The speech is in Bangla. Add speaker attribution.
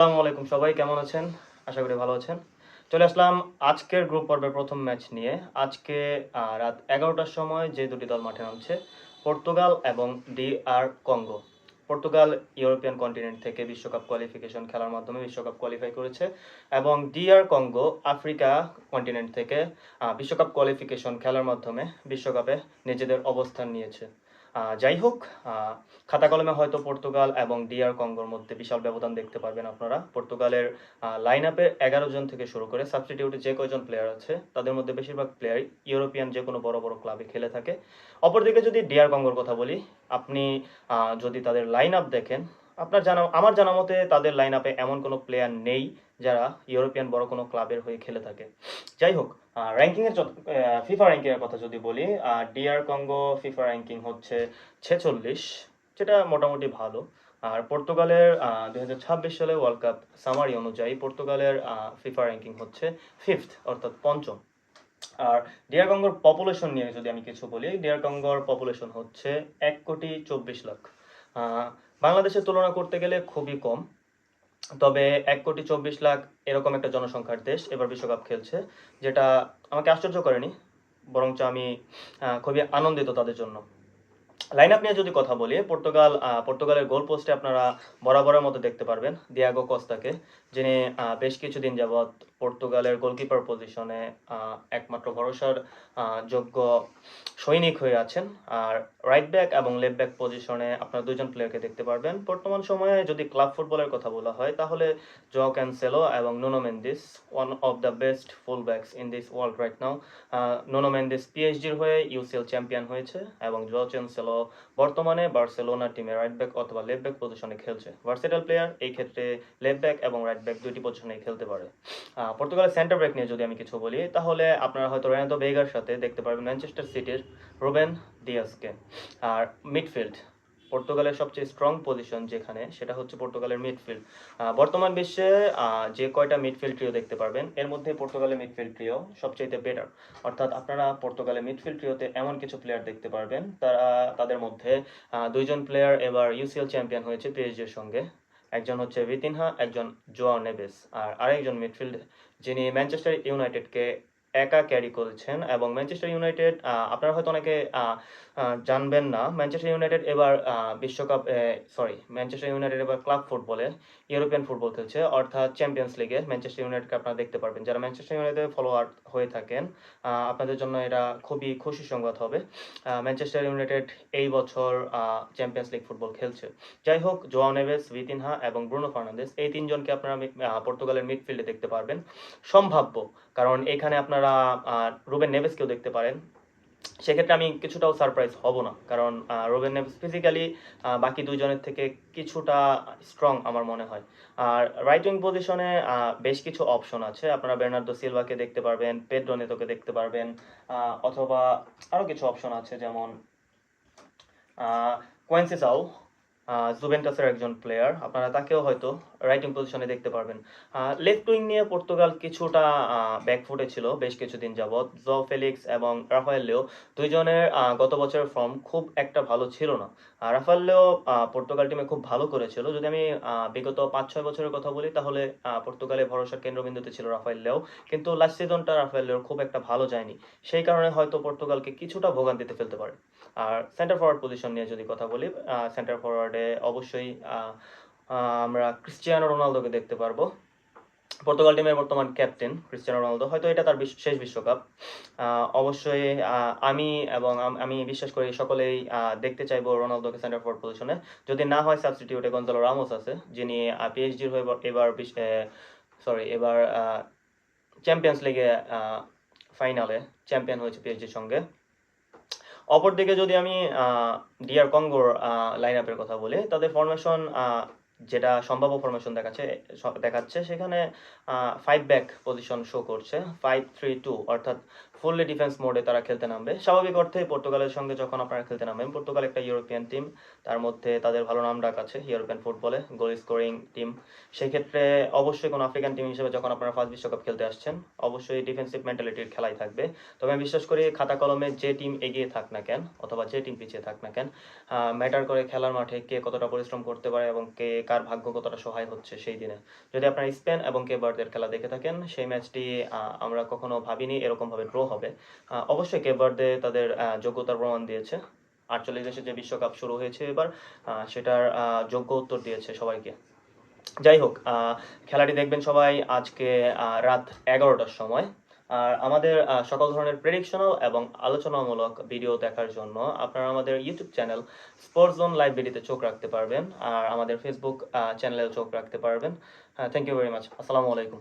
Speaker 1: আসসালামু আলাইকুম, সবাই কেমন আছেন? আশা করি ভালো আছেন। চলে আসলাম আজকের গ্রুপ পর্বের প্রথম ম্যাচ নিয়ে। আজকে রাত ১১টার সময় যে দুটি দল মাঠে নামছে, পর্তুগাল এবং DR Congo. Portugal European continent থেকে বিশ্বকাপ কোয়ালিফিকেশন খেলার মাধ্যমে বিশ্বকাপ কোয়ালিফাই করেছে এবং DR কঙ্গো আফ্রিকা কন্টিনেন্ট থেকে বিশ্বকাপ কোয়ালিফিকেশন খেলার মাধ্যমে বিশ্বকাপে নিজেদের অবস্থান নিয়েছে। যাই হোক, খাতা কলমে হয়তো পর্তুগাল এবং DR কঙ্গোর মধ্যে বিশাল ব্যবধান দেখতে পারবেন আপনারা। পর্তুগালের লাইন আপে 11 জন থেকে শুরু করে সাবস্টিটিউটে যে কয়জন প্লেয়ার আছে তাদের মধ্যে বেশিরভাগ প্লেয়ারই ইউরোপিয়ান যে কোনো বড় বড় ক্লাবে খেলে থাকে। অপরদিকে যদি DR কঙ্গোর কথা বলি, আপনি যদি তাদের লাইন আপ দেখেন, আমার জানা মতে তাদের লাইন আপে এমন কোনো প্লেয়ার নেই যারা ইউরোপিয়ান বড় কোনো ক্লাবের হয়ে খেলে থাকে। যাই হোক, র্যাঙ্কিংয়ের ফিফা র্যাঙ্কিংয়ের কথা যদি বলি, DR কঙ্গো ফিফা র্যাঙ্কিং হচ্ছে 46, যেটা মোটামুটি ভালো। আর পর্তুগালের 2026 সালে ওয়ার্ল্ড কাপ সামারি অনুযায়ী পর্তুগালের ফিফা র্যাঙ্কিং হচ্ছে 5th, অর্থাৎ পঞ্চম। আর DR কঙ্গোর পপুলেশন নিয়ে যদি আমি কিছু বলি, DR কঙ্গোর পপুলেশন হচ্ছে 1,24,00,000। বাংলাদেশের তুলনা করতে গেলে খুবই কম, তবে 1,24,00,000 এরকম একটা জনসংখ্যার দেশ এবার বিশ্বকাপ খেলছে, যেটা আমাকে আশ্চর্য করেনি, বরঞ্চ আমি খুবই আনন্দিত তাদের জন্য। লাইন আপ নিয়ে যদি কথা বলি, পর্তুগালের গোল পোস্টে আপনারা বরাবরের মতো দেখতে পারবেন দিয়াগো কস্তাকে, যিনি বেশ কিছুদিন যাবৎ পর্তুগালের গোলকিপার পজিশনে একমাত্র ভরসার যোগ্য সৈনিক হয়ে আছেন। আর রাইট ব্যাক এবং লেফট ব্যাক পজিশনে আপনারা দুজন প্লেয়ারকে দেখতে পারবেন। বর্তমান সময়ে যদি ক্লাব ফুটবলের কথা বলা হয় তাহলে জোয়াও ক্যানসেলো এবং Nuno Mendis, one of the best full backs in this world right now. Nuno Mendis পিএসজির হয়ে UCL চ্যাম্পিয়ন হয়েছে এবং জোয়াও ক্যানসেলো বর্তমানে বার্সেলোনা টিমে রাইট ব্যাক অথবা লেফট ব্যাক পজিশনে খেলছে। ভার্সেটাইল প্লেয়ার, এই ক্ষেত্রে লেফট ব্যাক এবং রাইট ব্যাক দুইটি পজিশনে খেলতে পারে। পর্তুগালের সেন্টার ব্যাক নিয়ে যদি আমি কিছু বলি, তাহলে আপনারা হয়তো রেনাতো ভেগার সাথে দেখতে পারবেন ম্যানচেস্টার সিটির রুবেন দিয়াসকে। আর মিডফিল্ড, পর্তুগালের সবচেয়ে স্ট্রং পজিশন যেখানে, সেটা হচ্ছে পর্তুগালের মিডফিল্ড। বর্তমান বিশ্বে যে কয়টা মিডফিল্ড ট্রিও দেখতে পারবেন, এর মধ্যে পর্তুগালের মিডফিল্ড ট্রিও সবচেয়ে বেটার। অর্থাৎ আপনারা পর্তুগালের মিডফিল্ড ট্রিওতে এমন কিছু প্লেয়ার দেখতে পারবেন, তাদের মধ্যে দুইজন প্লেয়ার এবার UCL চ্যাম্পিয়ন হয়েছে পিএসজির সঙ্গে। একজন হচ্ছে ভিতিনহা, একজন জোয়াও নেভেস। আর আরেকজন মিডফিল্ড যিনি ম্যানচেস্টার ইউনাইটেডকে একা ক্যারি করেছেন, এবং ম্যানচেস্টার ইউনাইটেড আপনারা হয়তো অনেকে জানবেন না, ম্যানচেস্টার ইউনাইটেড এবার ম্যানচেস্টার ইউনাইটেড এবার ক্লাব ফুটবলে ইউরোপিয়ান ফুটবল খেলছে, অর্থাৎ চ্যাম্পিয়ন্স লিগে ম্যানচেস্টার ইউনাইটেডকে আপনারা দেখতে পারবেন। যারা ম্যানচেস্টার ইউনাইটেড ফলোয়ার হয়ে থাকেন, আপনাদের জন্য এটা খুবই খুশি সংবাদ হবে। ম্যানচেস্টার ইউনাইটেড এই বছর চ্যাম্পিয়ন্স লিগ ফুটবল খেলছে। যাই হোক, জোয়াও নেভেস, ভিতিনহা এবং ব্রুনো ফার্নান্দেস, এই তিনজনকে আপনারা পর্তুগালের মিডফিল্ডে দেখতে পারবেন সম্ভাব্য, কারণ এখানে আপনারা রুবেন নেভেসকেও দেখতে পারেন। সেক্ষেত্রে আমি কিছুটাও সারপ্রাইজ হব না, কারণ রুবেন নেভেস ফিজিক্যালি বাকি দুইজনের থেকে কিছুটা স্ট্রং আমার মনে হয়। আর রাইট উইং পজিশনে বেশ কিছু অপশন আছে, আপনারা বের্নার্দো সিলভাকে দেখতে পারবেন, পেদ্রো নেতোকে দেখতে পারবেন, অথবা আরও কিছু অপশন আছে, যেমন কোয়েন্সিসাও, জুভেন্টাসের একজন প্লেয়ার, আপনারা তাকেও হয়তো রাইটিং পজিশনে দেখতে পারবেন। লেফট উইং নিয়ে পর্তুগাল কিছুটা ব্যাকফুটে ছিল বেশ কিছুদিন যাবৎ। জোয়াও ফেলিক্স এবং রাফায়েল লিও দুইজনের গত বছরের ফর্ম খুব একটা ভালো ছিল না। রাফায়েল লিও পর্তুগাল টিমে খুব ভালো করেছিল। যদি আমি বিগত 5-6 বছরের কথা বলি, তাহলে পর্তুগালের ভরসার কেন্দ্রবিন্দুতে ছিল রাফায়েল লিও, কিন্তু লাস্ট সিজনটা রাফায়েল লিওর খুব একটা ভালো যায়নি। সেই কারণে হয়তো পর্তুগালকে কিছুটা ভোগান্তিতে ফেলতে পারে। আর সেন্টার ফরওয়ার্ড পজিশন নিয়ে যদি কথা বলি, সেন্টার ফরওয়ার্ডে অবশ্যই আমরা ক্রিস্টিয়ানো রোনালদোকে দেখতে পারবো। পর্তুগাল টিমের বর্তমান ক্যাপ্টেন ক্রিস্টিয়ানো রোনালদো, হয়তো এটা তার শেষ বিশ্বকাপ। অবশ্যই আমি বিশ্বাস করি সকলেই দেখতে চাইবো রোনালদোকে সেন্টার ফরওয়ার্ড পজিশনে। যদি না হয়, সাবস্টিটিউটে গঞ্জালো রামোস আছে, যিনি পিএসজির হয়ে এবার চ্যাম্পিয়ন্স লিগে ফাইনালে চ্যাম্পিয়ন হয়েছে পিএসজির সঙ্গে। অপরদিকে যদি আমি DR কঙ্গোর লাইন আপের কথা বলি, তাদের ফরমেশন যেটা সম্ভাব্য ফরমেশন দেখাচ্ছে, সেখানে 5 ব্যাক পজিশন শো করছে, 5-3-2, অর্থাৎ ফুললি ডিফেন্স মোডে তারা খেলতে নামবে। স্বাভাবিক অর্থে পর্তুগালের সঙ্গে যখন আপনারা খেলতে নামবেন, পর্তুগাল একটা ইউরোপিয়ান টিম, তার মধ্যে তাদের ভালো নাম ডাক আছে ইউরোপিয়ান ফুটবলে, গোল স্কোরিং টিম। সেই ক্ষেত্রে অবশ্যই কোনো আফ্রিকান টিম হিসেবে যখন আপনারা ফার্স্ট বিশ্বকাপ খেলতে আসছেন, অবশ্যই ডিফেন্সিভ মেন্টালিটির খেলাই থাকবে। তবে আমি বিশ্বাস করি খাতা কলমে যে টিম এগিয়ে থাক না কেন অথবা যে টিম পিছিয়ে থাক না কেন, ম্যাটার করে খেলার মাঠে কে কতটা পরিশ্রম করতে পারে এবং কে কার ভাগ্য কতটা সহায় হচ্ছে সেই দিনে। যদি আপনারা স্পেন এবং কেপ ভার্দের খেলা দেখে থাকেন, সেই ম্যাচটি আমরা কখনো ভাবিনি এরকমভাবে ড্র হবে। অবশ্যই কেপ ভার্দে তাদের যোগ্যতার প্রমাণ দিয়েছে। 48 দেশে যে বিশ্বকাপ শুরু হয়েছে এবার, সেটার যোগ্য উত্তর দিয়েছে সবাইকে। যাই হোক, খেলাটি দেখবেন সবাই আজকে রাত 11টার সময়। আর আমাদের সকল ধরনের প্রেডিকশনাল এবং আলোচনামূলক ভিডিও দেখার জন্য আপনারা আমাদের YouTube channel sports zone live ভিডিওতে চোখ রাখতে পারবেন, আর আমাদের ফেসবুক চ্যানেলেও চোখ রাখতে পারবেন। Thank you very much. আসসালামু আলাইকুম।